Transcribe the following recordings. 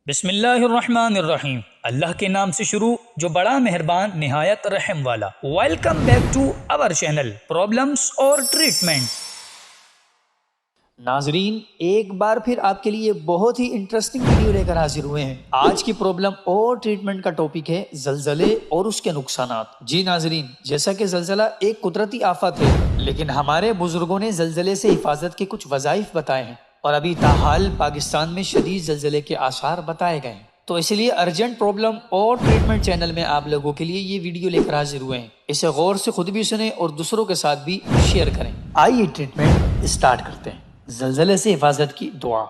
بسم اللہ الرحمن الرحیم، اللہ کے نام سے شروع جو بڑا مہربان نہایت رحم والا۔ Welcome back to our channel problems اور ٹریٹمنٹ۔ ناظرین، ایک بار پھر آپ کے لیے بہت ہی انٹرسٹنگ ویڈیو لے کر حاضر ہوئے ہیں۔ آج کی پرابلم اور ٹریٹمنٹ کا ٹاپک ہے زلزلے اور اس کے نقصانات۔ جی ناظرین، جیسا کہ زلزلہ ایک قدرتی آفت ہے، لیکن ہمارے بزرگوں نے زلزلے سے حفاظت کے کچھ وظائف بتائے ہیں، اور ابھی تاحال پاکستان میں شدید زلزلے کے آثار بتائے گئے ہیں۔ تو اس لیے ارجنٹ پرابلم اور ٹریٹمنٹ چینل میں آپ لوگوں کے لیے یہ ویڈیو لے کر حاضر ہوئے ہیں۔ اسے غور سے خود بھی سنیں اور دوسروں کے ساتھ بھی شیئر کریں۔ آئیے ٹریٹمنٹ اسٹارٹ کرتے ہیں۔ زلزلے سے حفاظت کی دعا۔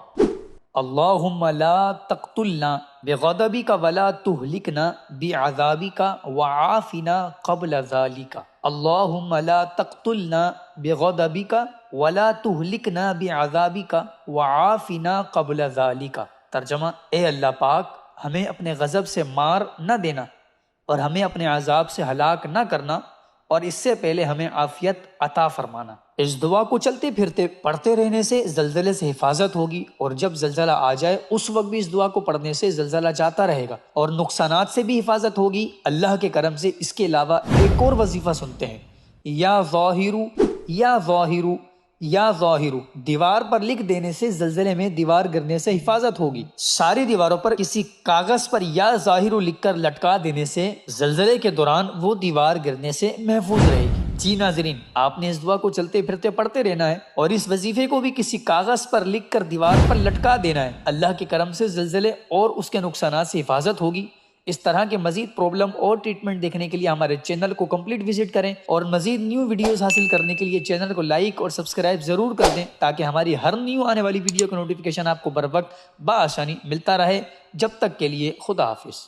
اللہم لا تقتلنا بغضبک ولا تہلکنا بعذابک وعافنا قبل ذالک۔ اللہم لا تقتلنا بغضبک ولا تہلکنا بعذابک وعافنا قبل ذالک۔ ترجمہ: اے اللہ پاک، ہمیں اپنے غضب سے مار نہ دینا اور ہمیں اپنے عذاب سے ہلاک نہ کرنا، اور اس سے پہلے ہمیں عافیت عطا فرمانا۔ اس دعا کو چلتے پھرتے پڑھتے رہنے سے زلزلے سے حفاظت ہوگی، اور جب زلزلہ آ جائے اس وقت بھی اس دعا کو پڑھنے سے زلزلہ جاتا رہے گا، اور نقصانات سے بھی حفاظت ہوگی اللہ کے کرم سے۔ اس کے علاوہ ایک اور وظیفہ سنتے ہیں، یا ظاہرو یا ظاہرو یا ظاہرو، دیوار پر لکھ دینے سے زلزلے میں دیوار گرنے سے حفاظت ہوگی۔ ساری دیواروں پر کسی کاغذ پر یا ظاہرو لکھ کر لٹکا دینے سے زلزلے کے دوران وہ دیوار گرنے سے محفوظ رہے گی۔ جی ناظرین، آپ نے اس دعا کو چلتے پھرتے پڑھتے رہنا ہے، اور اس وظیفے کو بھی کسی کاغذ پر لکھ کر دیوار پر لٹکا دینا ہے۔ اللہ کے کرم سے زلزلے اور اس کے نقصانات سے حفاظت ہوگی۔ اس طرح کے مزید پرابلم اور ٹریٹمنٹ دیکھنے کے لیے ہمارے چینل کو کمپلیٹ وزٹ کریں، اور مزید نیو ویڈیوز حاصل کرنے کے لیے چینل کو لائک اور سبسکرائب ضرور کر دیں، تاکہ ہماری ہر نیو آنے والی ویڈیو کا نوٹیفیکیشن آپ کو بر وقت بآسانی ملتا رہے۔ جب تک کے لیے خدا حافظ۔